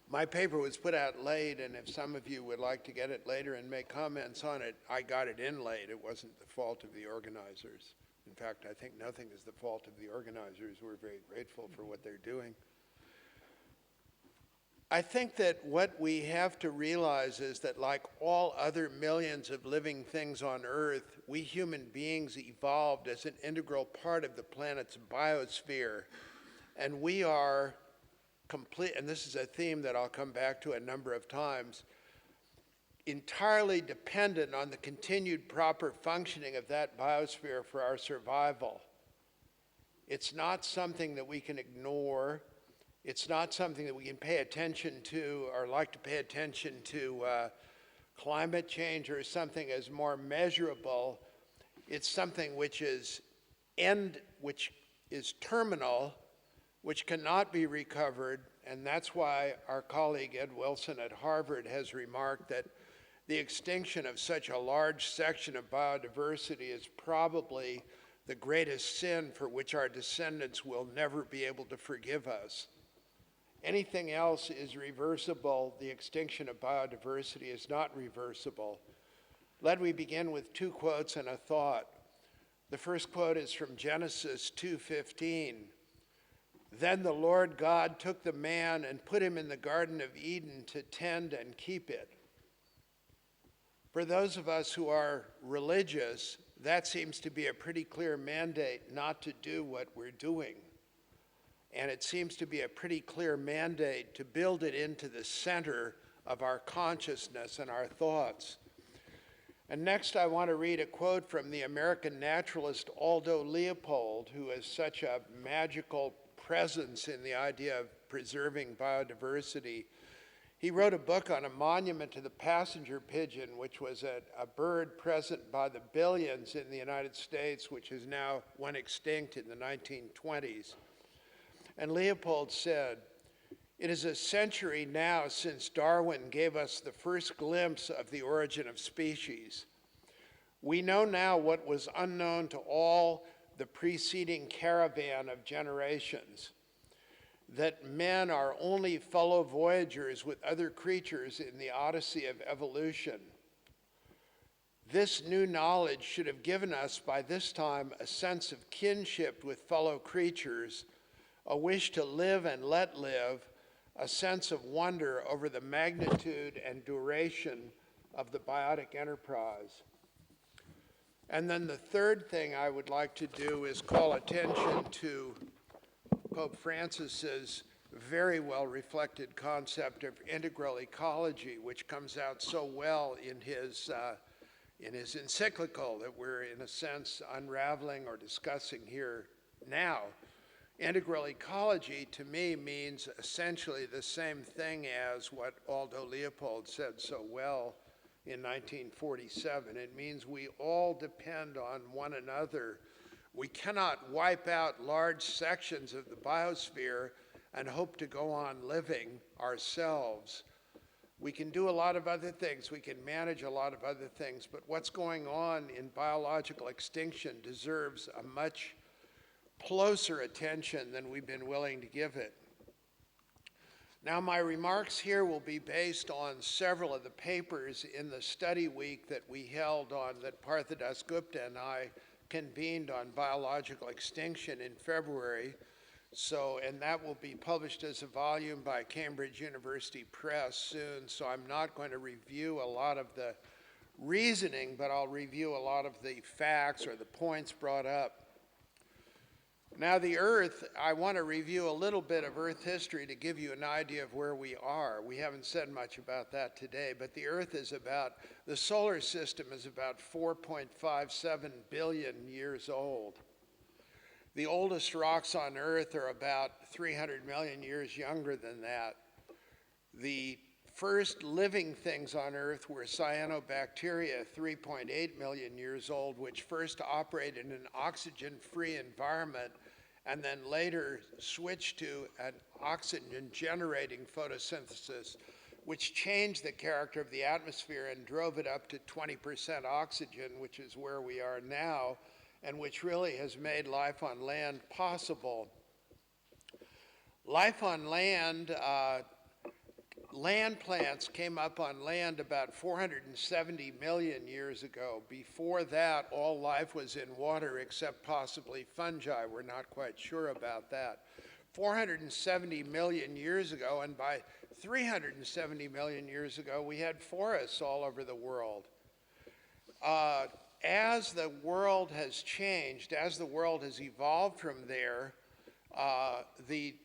My paper was put out late, and if some of you would like to get it later and make comments on it, I got it in late. It wasn't the fault of the organizers. In fact, I think nothing is the fault of the organizers. We're very grateful for what they're doing. I think that what we have to realize is that, like all other millions of living things on Earth, we human beings evolved as an integral part of the planet's biosphere, and we are complete, and this is a theme that I'll come back to a number of times, entirely dependent on the continued proper functioning of that biosphere for our survival. It's not something that we can ignore. It's not something that we can pay attention to or like to pay attention to climate change or something as more measurable. It's something which is terminal, which cannot be recovered, and that's why our colleague Ed Wilson at Harvard has remarked that the extinction of such a large section of biodiversity is probably the greatest sin for which our descendants will never be able to forgive us. Anything else is reversible. The extinction of biodiversity is not reversible. Let me begin with two quotes and a thought. The first quote is from Genesis 2:15. Then the Lord God took the man and put him in the Garden of Eden to tend and keep it. For those of us who are religious, that seems to be a pretty clear mandate not to do what we're doing. And it seems to be a pretty clear mandate to build it into the center of our consciousness and our thoughts. And next I want to read a quote from the American naturalist Aldo Leopold, who is such a magical presence in the idea of preserving biodiversity. He wrote a book on a monument to the passenger pigeon, which was a bird present by the billions in the United States, which has now went extinct in the 1920s. And Leopold said, "It is a century now since Darwin gave us the first glimpse of the origin of species. We know now what was unknown to all the preceding caravan of generations, that men are only fellow voyagers with other creatures in the odyssey of evolution. This new knowledge should have given us by this time a sense of kinship with fellow creatures, a wish to live and let live, a sense of wonder over the magnitude and duration of the biotic enterprise." And then the third thing I would like to do is call attention to Pope Francis's very well reflected concept of integral ecology, which comes out so well in his encyclical that we're in a sense unraveling or discussing here now. Integral ecology to me means essentially the same thing as what Aldo Leopold said so well in 1947. It means we all depend on one another. We cannot wipe out large sections of the biosphere and hope to go on living ourselves. We can do a lot of other things. We can manage a lot of other things, but what's going on in biological extinction deserves a much closer attention than we've been willing to give it. Now, my remarks here will be based on several of the papers in the study week that we held on, that Partha Dasgupta and I convened on biological extinction in February. And that will be published as a volume by Cambridge University Press soon, so I'm not going to review a lot of the reasoning, but I'll review a lot of the facts or the points brought up. Now, the Earth, I want to review a little bit of Earth history to give you an idea of where we are. We haven't said much about that today, but the Earth is the solar system is about 4.57 billion years old. The oldest rocks on Earth are about 300 million years younger than that. The first living things on Earth were cyanobacteria, 3.8 million years old, which first operated in an oxygen-free environment and then later switched to an oxygen-generating photosynthesis, which changed the character of the atmosphere and drove it up to 20% oxygen, which is where we are now, and which really has made life on land possible. Life on land, land plants came up on land about 470 million years ago. Before that, all life was in water except possibly fungi. We're not quite sure about that. 470 million years ago, and by 370 million years ago, we had forests all over the world. As the world has changed, as the world has evolved from there, the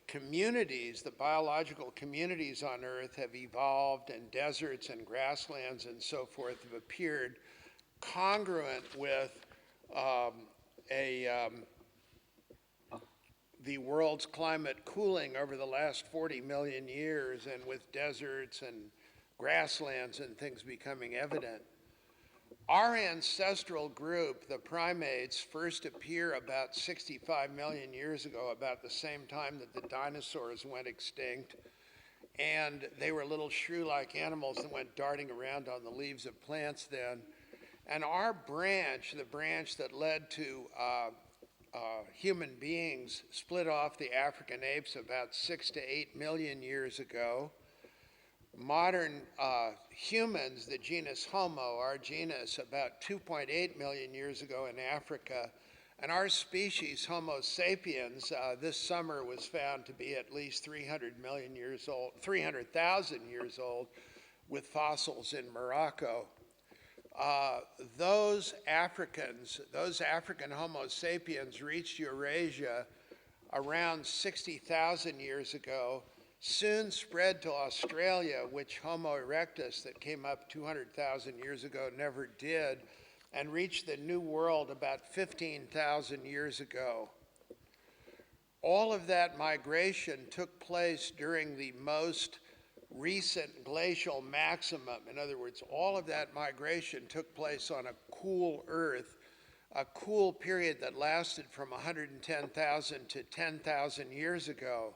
communities, the biological communities on Earth have evolved, and deserts and grasslands and so forth have appeared congruent with the world's climate cooling over the last 40 million years, and with deserts and grasslands and things becoming evident. Our ancestral group, the primates, first appear about 65 million years ago, about the same time that the dinosaurs went extinct. And they were little shrew-like animals that went darting around on the leaves of plants then. And our branch, the branch that led to human beings, split off the African apes about 6 to 8 million years ago. Modern humans, the genus Homo, our genus, about 2.8 million years ago in Africa. And our species, Homo sapiens, this summer was found to be at least 300,000 years old, with fossils in Morocco. Those African Homo sapiens reached Eurasia around 60,000 years ago, soon spread to Australia, which Homo erectus that came up 200,000 years ago never did, and reached the New World about 15,000 years ago. All of that migration took place during the most recent glacial maximum. In other words, all of that migration took place on a cool Earth, a cool period that lasted from 110,000 to 10,000 years ago.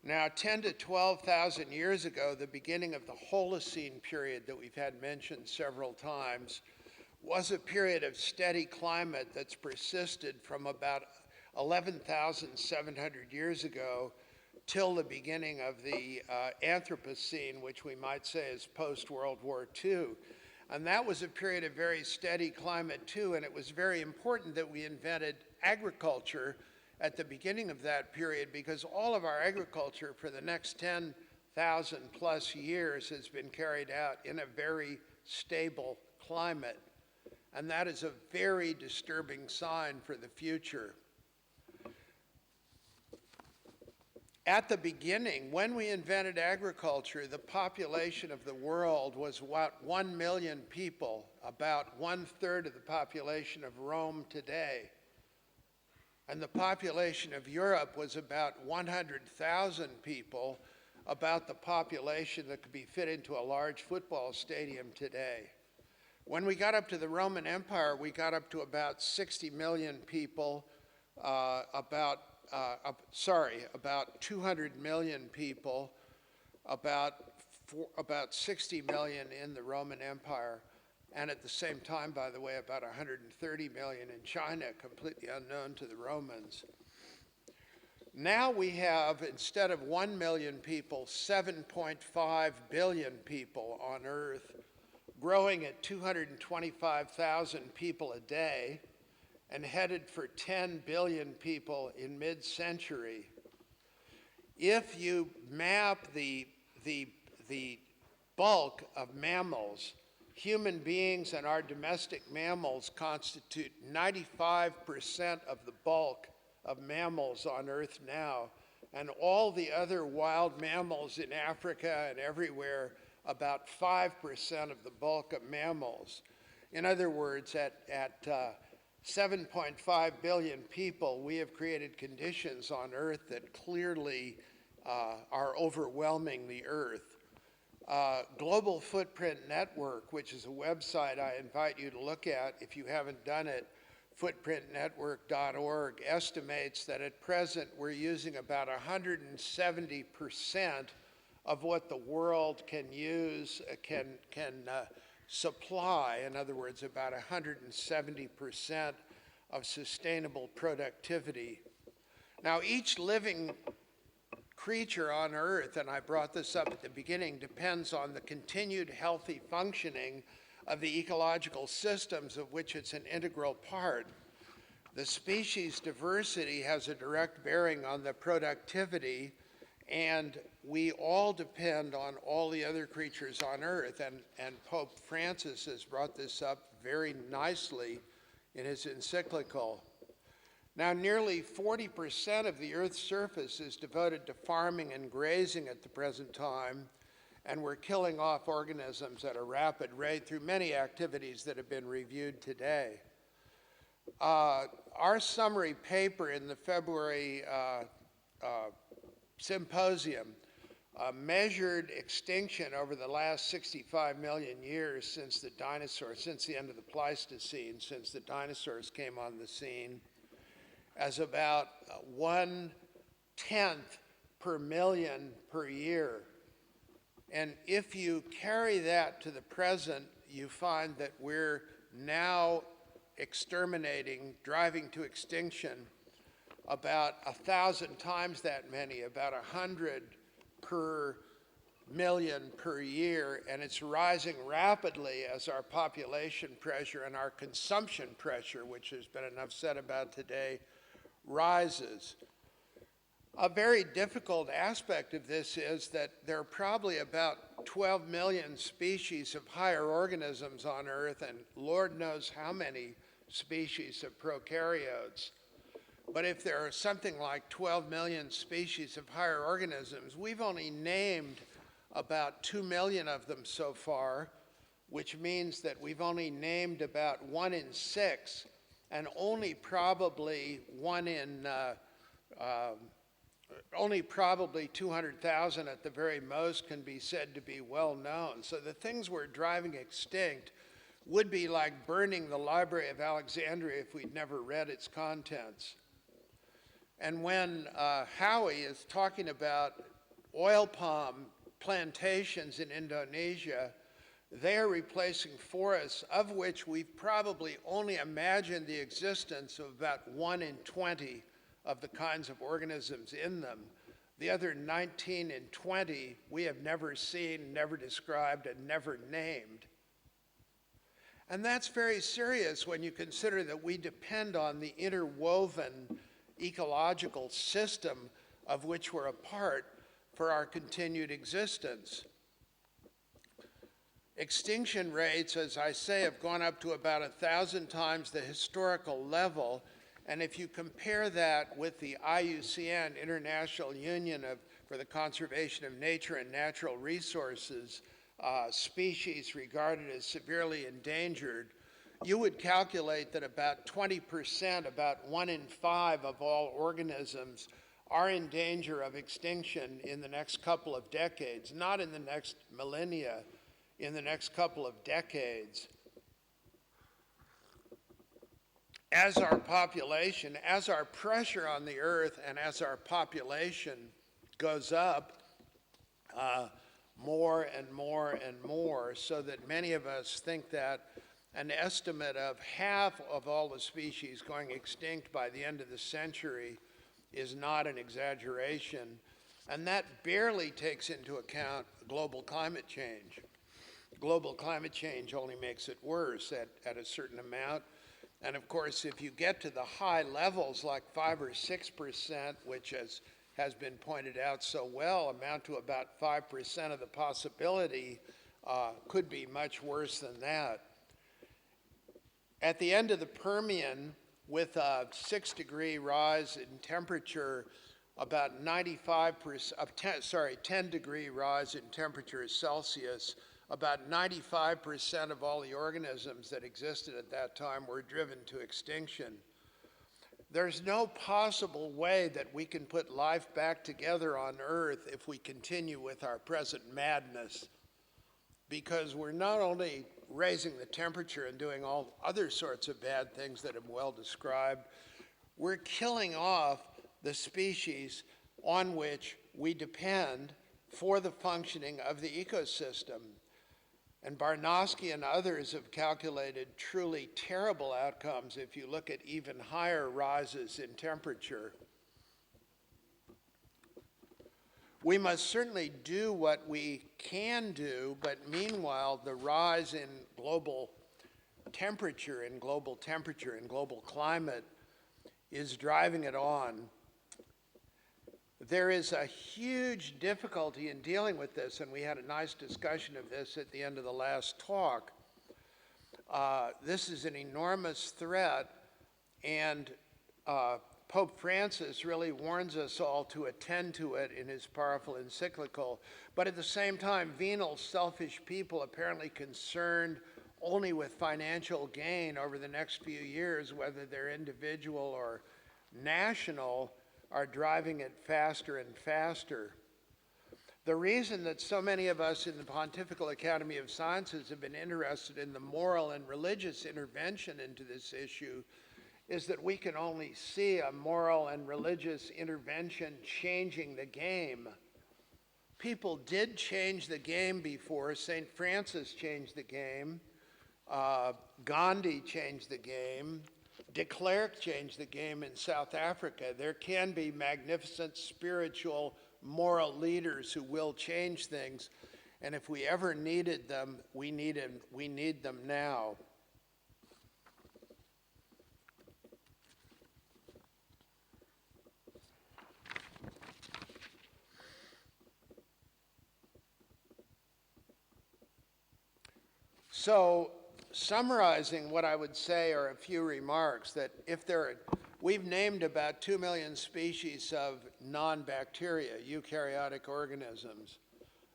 Now, 10 to 12,000 years ago, the beginning of the Holocene period that we've had mentioned several times was a period of steady climate that's persisted from about 11,700 years ago till the beginning of the Anthropocene, which we might say is post-World War II. And that was a period of very steady climate too, and it was very important that we invented agriculture at the beginning of that period, because all of our agriculture for the next 10,000 plus years has been carried out in a very stable climate. And that is a very disturbing sign for the future. At the beginning, when we invented agriculture, the population of the world was what, 1 million people, about 1/3 of the population of Rome today. And the population of Europe was about 100,000 people, about the population that could be fit into a large football stadium today. When we got up to the Roman Empire, we got up to about 60 million people, about 200 million people, about 60 million in the Roman Empire. And at the same time, by the way, about 130 million in China, completely unknown to the Romans. Now we have, instead of 1 million people, 7.5 billion people on Earth, growing at 225,000 people a day, and headed for 10 billion people in mid-century. If you map the bulk of mammals, human beings and our domestic mammals constitute 95% of the bulk of mammals on Earth now, and all the other wild mammals in Africa and everywhere, about 5% of the bulk of mammals. In other words, at 7.5 billion people, we have created conditions on Earth that clearly are overwhelming the Earth. Global Footprint Network, which is a website I invite you to look at if you haven't done it, footprintnetwork.org, estimates that at present we're using about 170% of what the world can use, can supply. In other words, about 170% of sustainable productivity. Now, each living creature on Earth, and I brought this up at the beginning, depends on the continued healthy functioning of the ecological systems of which it's an integral part. The species diversity has a direct bearing on the productivity, and we all depend on all the other creatures on Earth, and Pope Francis has brought this up very nicely in his encyclical. Now, nearly 40% of the Earth's surface is devoted to farming and grazing at the present time, and we're killing off organisms at a rapid rate through many activities that have been reviewed today. Our summary paper in the February symposium measured extinction over the last 65 million years since the dinosaurs, since the end of the Pleistocene, since the dinosaurs came on the scene, as about 1/10 per million per year. And if you carry that to the present, you find that we're now exterminating, driving to extinction, about 1,000 times that many, about 100 per million per year, and it's rising rapidly as our population pressure and our consumption pressure, which there's been enough said about today, rises. A very difficult aspect of this is that there are probably about 12 million species of higher organisms on Earth, and Lord knows how many species of prokaryotes. But if there are something like 12 million species of higher organisms, we've only named about 2 million of them so far, which means that we've only named about 1 in 6, and only probably 200,000 at the very most can be said to be well known. So the things we're driving extinct would be like burning the Library of Alexandria if we'd never read its contents. And when Howie is talking about oil palm plantations in Indonesia, they are replacing forests of which we've probably only imagined the existence of about 1 in 20 of the kinds of organisms in them. The other 19 in 20 we have never seen, never described, and never named. And that's very serious when you consider that we depend on the interwoven ecological system of which we're a part for our continued existence. Extinction rates, as I say, have gone up to about 1,000 times the historical level, and if you compare that with the IUCN, International Union for the Conservation of Nature and Natural Resources, species regarded as severely endangered, you would calculate that about 20%, about 1 in 5 of all organisms are in danger of extinction in the next couple of decades, not in the next millennia, in the next couple of decades. As our population, as our pressure on the Earth and as our population goes up more and more and more, so that many of us think that an estimate of half of all the species going extinct by the end of the century is not an exaggeration, and that barely takes into account global climate change. Global climate change only makes it worse at a certain amount, and of course if you get to the high levels like 5 or 6%, which has been pointed out so well, amount to about 5% of the possibility, could be much worse than that. At the end of the Permian, with a 6-degree rise in temperature, about 10-degree rise in temperature Celsius, about 95% of all the organisms that existed at that time were driven to extinction. There's no possible way that we can put life back together on Earth if we continue with our present madness, because we're not only raising the temperature and doing all other sorts of bad things that I'm well described, we're killing off the species on which we depend for the functioning of the ecosystem. And Barnosky and others have calculated truly terrible outcomes if you look at even higher rises in temperature. We must certainly do what we can do, but meanwhile, the rise in global temperature and global climate is driving it on. There is a huge difficulty in dealing with this, and we had a nice discussion of this at the end of the last talk. This is an enormous threat, and Pope Francis really warns us all to attend to it in his powerful encyclical. But at the same time, venal, selfish people apparently concerned only with financial gain over the next few years, whether they're individual or national, are driving it faster and faster. The reason that so many of us in the Pontifical Academy of Sciences have been interested in the moral and religious intervention into this issue is that we can only see a moral and religious intervention changing the game. People did change the game before. St. Francis changed the game. Gandhi changed the game. De Klerk changed the game in South Africa. There can be magnificent spiritual, moral leaders who will change things. And if we ever needed them, we need them now. So, summarizing what I would say are a few remarks that we've named about 2 million species of non-bacteria, eukaryotic organisms.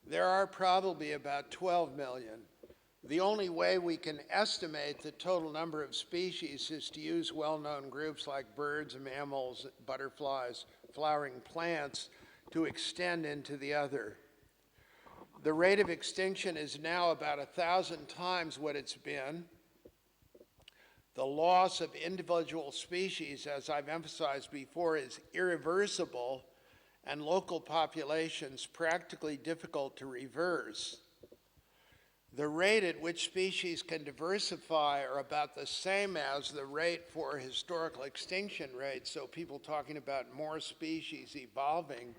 There are probably about 12 million. The only way we can estimate the total number of species is to use well-known groups like birds, mammals, butterflies, flowering plants to extend into the other. The rate of extinction is now about 1,000 times what it's been. The loss of individual species, as I've emphasized before, is irreversible, and local populations practically difficult to reverse. The rate at which species can diversify are about the same as the rate for historical extinction rates, so people talking about more species evolving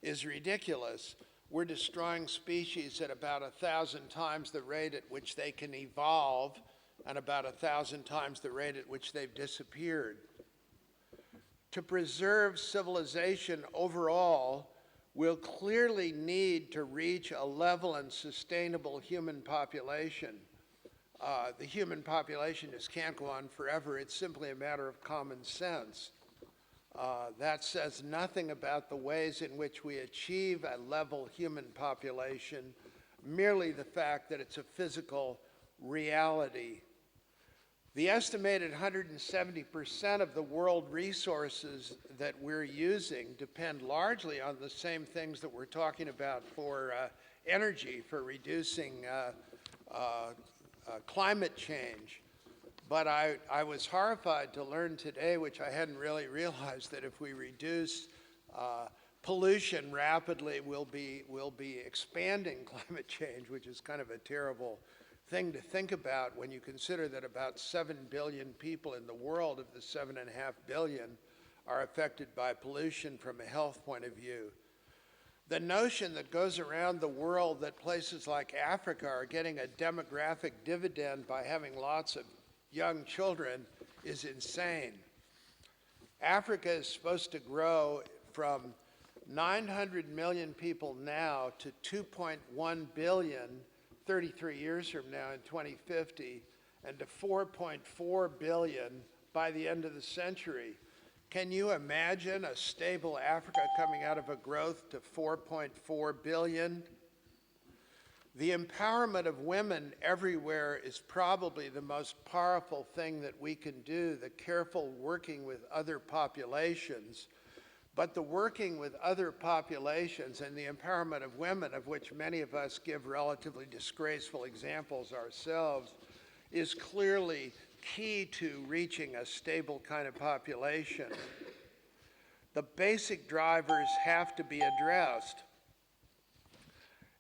is ridiculous. We're destroying species at about 1,000 times the rate at which they can evolve and about 1,000 times the rate at which they've disappeared. To preserve civilization overall, we'll clearly need to reach a level and sustainable human population. The human population just can't go on forever. It's simply a matter of common sense. That says nothing about the ways in which we achieve a level human population, merely the fact that it's a physical reality. The estimated 170% of the world resources that we're using depend largely on the same things that we're talking about for energy, for reducing climate change. But I was horrified to learn today, which I hadn't really realized, that if we reduce pollution rapidly, we'll be expanding climate change, which is kind of a terrible thing to think about when you consider that about 7 billion people in the world of the 7.5 billion are affected by pollution from a health point of view. The notion that goes around the world that places like Africa are getting a demographic dividend by having lots of young children is insane. Africa is supposed to grow from 900 million people now to 2.1 billion 33 years from now in 2050, and to 4.4 billion by the end of the century. Can you imagine a stable Africa coming out of a growth to 4.4 billion? The empowerment of women everywhere is probably the most powerful thing that we can do, the careful working with other populations. But the working with other populations and the empowerment of women, of which many of us give relatively disgraceful examples ourselves, is clearly key to reaching a stable kind of population. The basic drivers have to be addressed.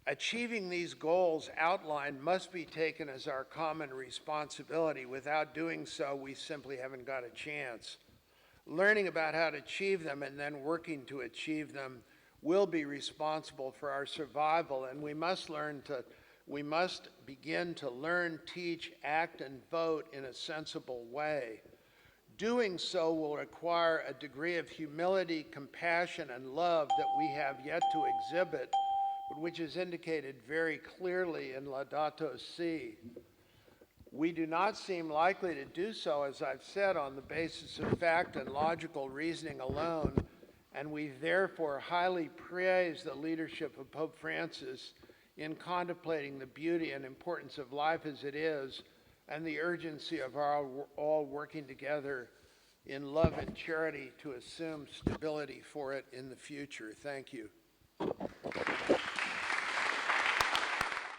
Achieving these goals outlined must be taken as our common responsibility. Without doing so, we simply haven't got a chance. Learning about how to achieve them and then working to achieve them will be responsible for our survival, and we must begin to learn, teach, act, and vote in a sensible way. Doing so will require a degree of humility, compassion, and love that we have yet to exhibit, but which is indicated very clearly in Laudato Si. We do not seem likely to do so, as I've said, on the basis of fact and logical reasoning alone, and we therefore highly praise the leadership of Pope Francis in contemplating the beauty and importance of life as it is, and the urgency of our all working together in love and charity to assume stability for it in the future. Thank you.